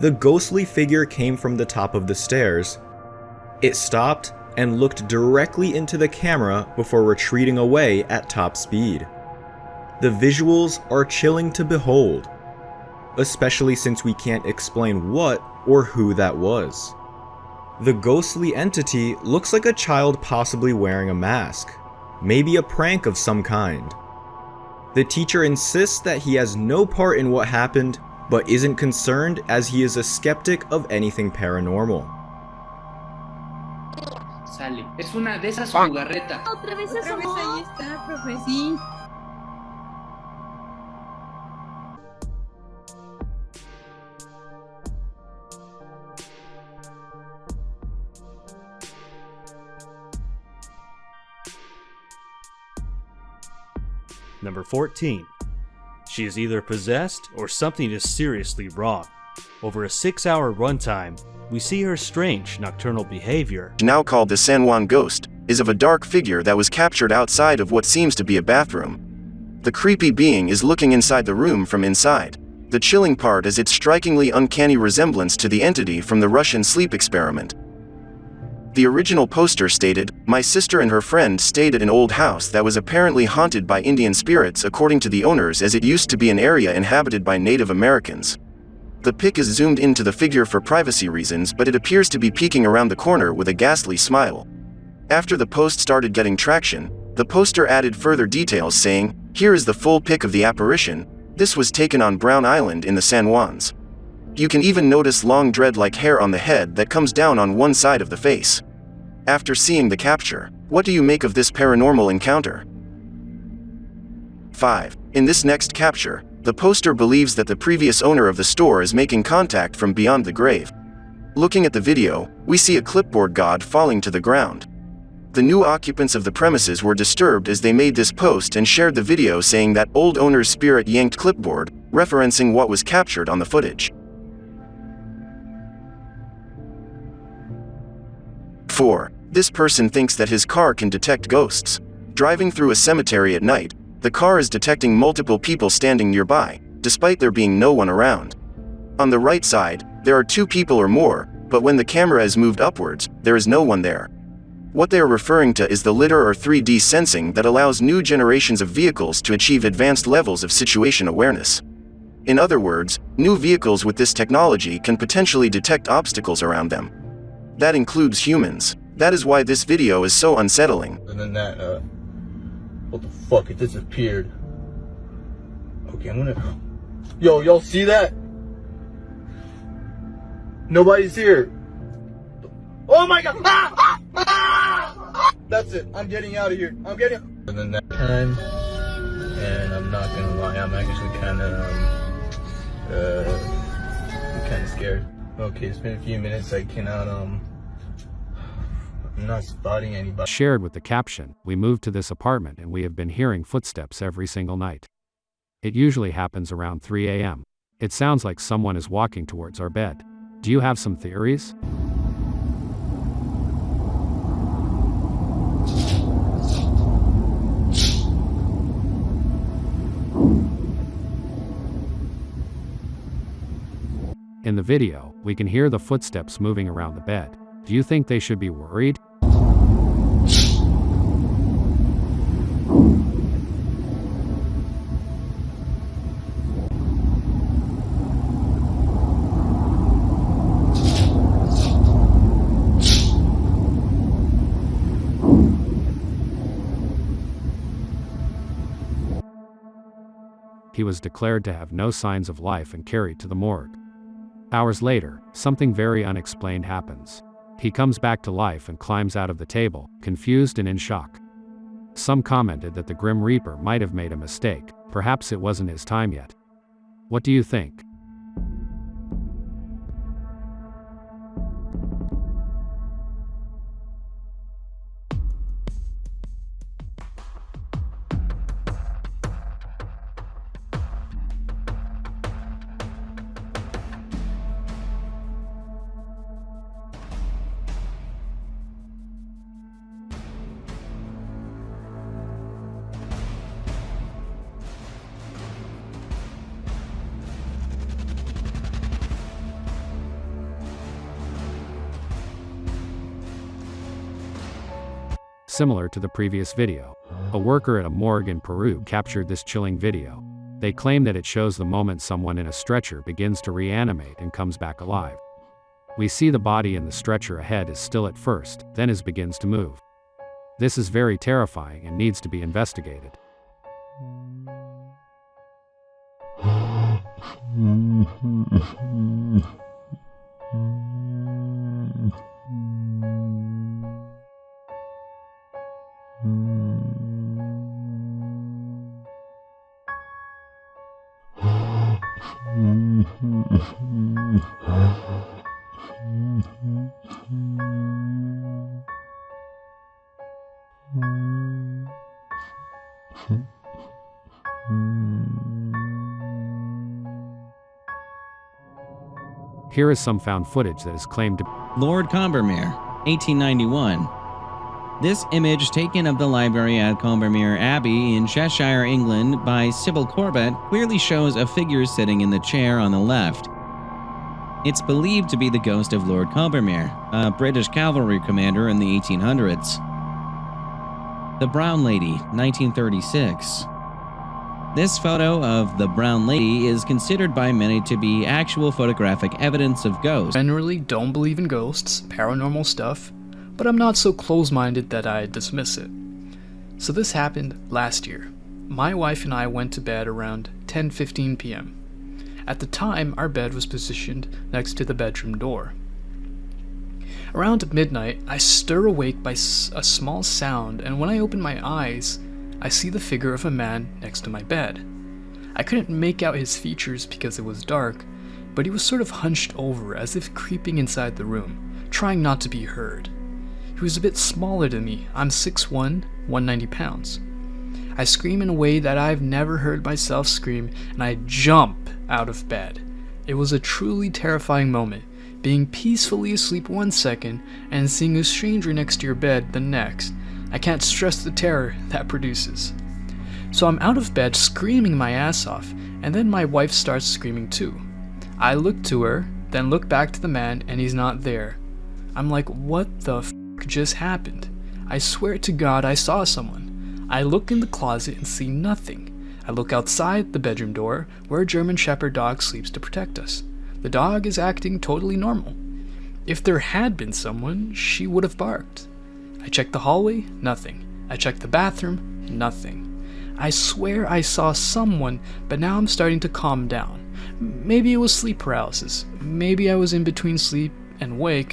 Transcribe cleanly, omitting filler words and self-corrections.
The ghostly figure came from the top of the stairs. It stopped and looked directly into the camera before retreating away at top speed. The visuals are chilling to behold, especially since we can't explain what or who that was. The ghostly entity looks like a child possibly wearing a mask, maybe a prank of some kind. The teacher insists that he has no part in what happened, but isn't concerned as he is a skeptic of anything paranormal. Sale. Es una de esas jugarretas. Otra vez ahí está, profe, sí. Number 14. She is either possessed or something is seriously wrong. Over a 6-hour runtime, we see her strange nocturnal behavior. Now called the San Juan Ghost, is of a dark figure that was captured outside of what seems to be a bathroom. The creepy being is looking inside the room from inside. The chilling part is its strikingly uncanny resemblance to the entity from the Russian sleep experiment. The original poster stated, "My sister and her friend stayed at an old house that was apparently haunted by Indian spirits according to the owners, as it used to be an area inhabited by Native Americans." The pic is zoomed into the figure for privacy reasons, but it appears to be peeking around the corner with a ghastly smile. After the post started getting traction, the poster added further details saying, "Here is the full pic of the apparition. This was taken on Brown Island in the San Juans. You can even notice long dread-like hair on the head that comes down on one side of the face." After seeing the capture, what do you make of this paranormal encounter? 5. In this next capture, the poster believes that the previous owner of the store is making contact from beyond the grave. Looking at the video, we see a clipboard god falling to the ground. The new occupants of the premises were disturbed as they made this post and shared the video saying that old owner's spirit yanked clipboard, referencing what was captured on the footage. 4. This person thinks that his car can detect ghosts. Driving through a cemetery at night, the car is detecting multiple people standing nearby, despite there being no one around. On the right side, there are 2 people or more, but when the camera is moved upwards, there is no one there. What they are referring to is the lidar or 3D sensing that allows new generations of vehicles to achieve advanced levels of situation awareness. In other words, new vehicles with this technology can potentially detect obstacles around them. That includes humans. That is why this video is so unsettling. And then that, what the fuck, it disappeared. Okay, I'm gonna... Yo, y'all see that? Nobody's here. Oh my god! Ah! Ah! Ah! That's it, I'm getting out of here. I'm getting... And then that time, and I'm not gonna lie, I'm actually I'm kinda scared. Okay, it's been a few minutes, I cannot, I'm not spotting anybody. Shared with the caption, "We moved to this apartment and we have been hearing footsteps every single night. It usually happens around 3 a.m. It sounds like someone is walking towards our bed. Do you have some theories?" In the video, we can hear the footsteps moving around the bed. Do you think they should be worried? He was declared to have no signs of life and carried to the morgue. Hours later, something very unexplained happens. He comes back to life and climbs out of the table, confused and in shock. Some commented that the Grim Reaper might have made a mistake, perhaps it wasn't his time yet. What do you think? similar to the previous video. A worker at a morgue in Peru captured this chilling video. They claim that it shows the moment someone in a stretcher begins to reanimate and comes back alive. We see the body in the stretcher ahead is still at first, then begins to move. This is very terrifying and needs to be investigated. Here is some found footage that is claimed to Lord Combermere, 1891. This image taken of the library at Combermere Abbey in Cheshire, England by Sybil Corbett clearly shows a figure sitting in the chair on the left. It's believed to be the ghost of Lord Combermere, a British cavalry commander in the 1800s. The Brown Lady, 1936. This photo of the Brown Lady is considered by many to be actual photographic evidence of ghosts. Generally don't believe in ghosts, paranormal stuff, but I'm not so close-minded that I dismiss it. So this happened last year. My wife and I went to bed around 10:15 p.m. At the time, our bed was positioned next to the bedroom door. Around midnight, I stir awake by a small sound, and when I open my eyes, I see the figure of a man next to my bed. I couldn't make out his features because it was dark, but he was sort of hunched over as if creeping inside the room, trying not to be heard. He was a bit smaller than me. I'm 6'1", 190 pounds. I scream in a way that I've never heard myself scream, and I jump out of bed. It was a truly terrifying moment, being peacefully asleep one second and seeing a stranger next to your bed the next. I can't stress the terror that produces. So I'm out of bed screaming my ass off, and then my wife starts screaming too. I look to her, then look back to the man, and he's not there. I'm like, what the f*** just happened? I swear to God I saw someone. I look in the closet and see nothing. I look outside the bedroom door, where a German Shepherd dog sleeps to protect us. The dog is acting totally normal. If there had been someone, she would have barked. I checked the hallway, nothing. I checked the bathroom, nothing. I swear I saw someone, but now I'm starting to calm down. Maybe it was sleep paralysis. Maybe I was in between sleep and wake,